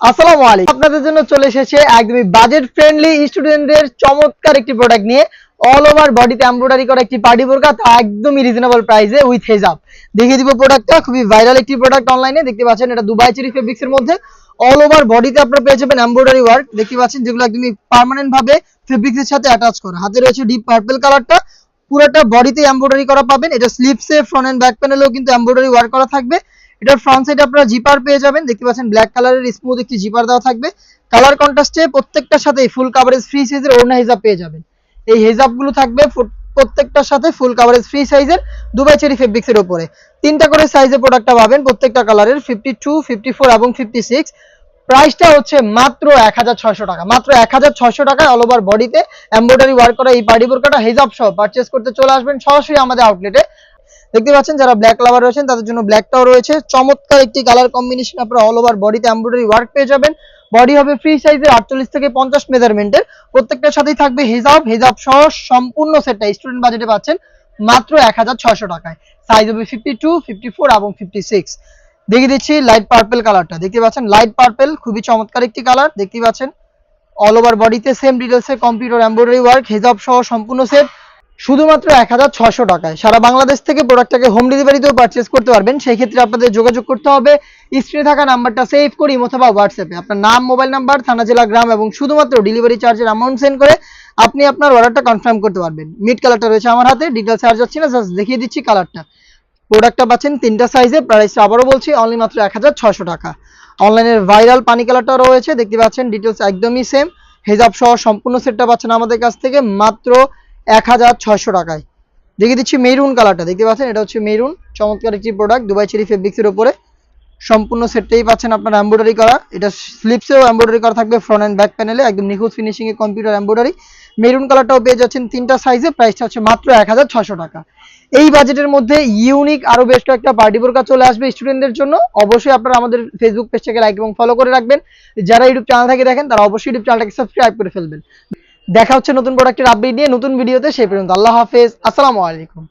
আসসালামু আলাইকুম। আপনাদের জন্য চলে এসেছে একদমই বাজেট ফ্রেন্ডলি স্টুডেন্টদের চমৎকার একটি প্রোডাক্ট নিয়ে। অল ওভার বডিতে এমব্রয়ডারি করা একটি পার্টি বোরকা, তা একদমই রিজনেবল প্রাইসে উইথ হেজাব। দেখিয়ে দিব প্রোডাক্টটা, খুবই ভাইরাল একটি প্রোডাক্ট অনলাইনে। দেখতে পাচ্ছেন এটা দুবাই চেরি ফেব্রিক্স এর মধ্যে অল ওভার বডিতে আপনারা পেয়ে যাবেন এমব্রয়ডারি ওয়ার্ক। দেখতে পাচ্ছেন যেগুলো একদমই পার্মানেন্ট ভাবে ফেব্রিক্স এর সাথে অ্যাটাচ করা। হাতে রয়েছে ডিপ পার্পল কালারটা, পুরোটা বডিতে এমব্রয়ডারি করা পাবেন। এটা স্লিভসে ফ্রন্ট এন্ড ব্যাক প্যানেলেও কিন্তু এমব্রয়ডারি ওয়ার্ক করা থাকবে। এটার ফ্রন্ট সাইডে আপনারা জিপার পেয়ে যাবেন। দেখতে পাচ্ছেন ব্ল্যাক কালারের স্মুথ একটি জিপার দেওয়া থাকবে। কালার কন্ট্রাস্টে প্রত্যেকটার সাথে ফুল কভারেজ ফ্রি সাইজের ওড়না হিজাব পেয়ে যাবেন। এই হিজাবগুলো থাকবে প্রত্যেকটার সাথে ফুল কভারেজ ফ্রি সাইজের দুবাই চেরি ফেব্রিক্স এর উপরে। তিনটা করে সাইজে প্রোডাক্টটা পাবেন প্রত্যেকটা কালারের, 52, 54 এবং 56। প্রাইসটা হচ্ছে মাত্র 1600 টাকা। মাত্র 1600 টাকায় অল ওভার বডিতে এমব্রয়ডারি ওয়ার্ক করা এই পার্টি বোরকাটা হিজাব সহ পারচেজ করতে চলে আসবেন সরাসরি আমাদের আউটলেটে। দেখতে পাচ্ছেন যারা ব্ল্যাক লাভার রয়েছেন তাদের জন্য ব্ল্যাকটাও রয়েছে। চমৎকার একটি কালার কম্বিনেশন, আপনারা অল ওভার বডিতে এমব্রয়ডারি ওয়ার্ক পেয়ে যাবেন। বডি হবে ফ্রি সাইজের 48 থেকে 50 মেজারমেন্টের। প্রত্যেকটার সাথেই থাকবে হিজাব। হিজাব সহ সম্পূর্ণ সেটটা স্টুডেন্ট বাজেটে পাচ্ছেন মাত্র 1600 টাকায়। সাইজ হবে 52, 54 এবং 56। দেখিয়ে দিচ্ছি লাইট পার্পল কালারটা। দেখতে পাচ্ছেন লাইট পার্পল, খুবই চমৎকার একটি কালার। দেখতে পাচ্ছেন অল ওভার বডিতে সেম ডিটেলসে কম্পিউটার এমব্রয়ডারি ওয়ার্ক, হিজাব সহ সম্পূর্ণ সেট শুধুমাত্র 1600 টাকায়। সারা বাংলাদেশ থেকে প্রোডাক্টটাকে হোম ডেলিভারিতেও পারচেজ করতে পারবেন। সেই ক্ষেত্রে আপনাদের যোগাযোগ করতে হবে স্ক্রিনে থাকা নাম্বারটা সেভ করে ইমো অথবা হোয়াটসঅ্যাপে আপনার নাম, মোবাইল নাম্বার, থানা, জেলা, গ্রাম এবং শুধুমাত্র ডেলিভারি চার্জের অ্যামাউন্ট সেন্ড করে আপনি আপনার অর্ডারটা কনফার্ম করতে পারবেন। মিড কালারটা রয়েছে আমার হাতে, ডিটেলস আর যাচ্ছি না, জাস্ট দেখিয়ে দিচ্ছি কালারটা। প্রোডাক্টটা পাচ্ছেন তিনটা সাইজে, প্রাইসটা আবারও বলছি অনলি মাত্র 1600 টাকা। অনলাইনের ভাইরাল পানি কালারটা রয়েছে, দেখতে পাচ্ছেন ডিটেলস একদমই সেম। হেজাব সহ সম্পূর্ণ সেটটা পাচ্ছেন আমাদের কাছ থেকে মাত্র 1600 টাকায়। দেখিয়ে দিচ্ছি মেরুন কালারটা। দেখতে পাচ্ছেন এটা হচ্ছে মেরুন, চমৎকার একটি প্রোডাক্ট দুবাই চেরি ফেব্রিক্সের উপরে। সম্পূর্ণ সেটটাই পাচ্ছেন আপনার এমব্রয়ডারি করা। এটা স্লিপসেও এমব্রয়ডারি করা থাকবে ফ্রন্ট এন্ড ব্যাক প্যানেলে, একদম নিখুঁত finishing a computer embroidery. Maroon কালারটাও পেয়ে যাচ্ছেন তিনটা সাইজে, প্রাইসটা হচ্ছে মাত্র 1600 টাকা। এই বাজেটের মধ্যে ইউনিক আরো বেশ কয়েকটা পার্টি বোরকা চলে আসবে স্টুডেন্টদের জন্য। অবশ্যই আপনারা আমাদের ফেসবুক পেজটাকে লাইক এবং ফলো করে রাখবেন। যারা ইউটিউব চ্যানেল থেকে দেখেন তারা অবশ্যই ইউটিউব চ্যানেলটাকে সাবস্ক্রাইব করে ফেলবেন। দেখা হচ্ছে নতুন প্রোডাক্টের আপডেট নিয়ে নতুন ভিডিওতে। সেই পর্যন্ত আল্লাহ হাফেজ, আসসালামু আলাইকুম।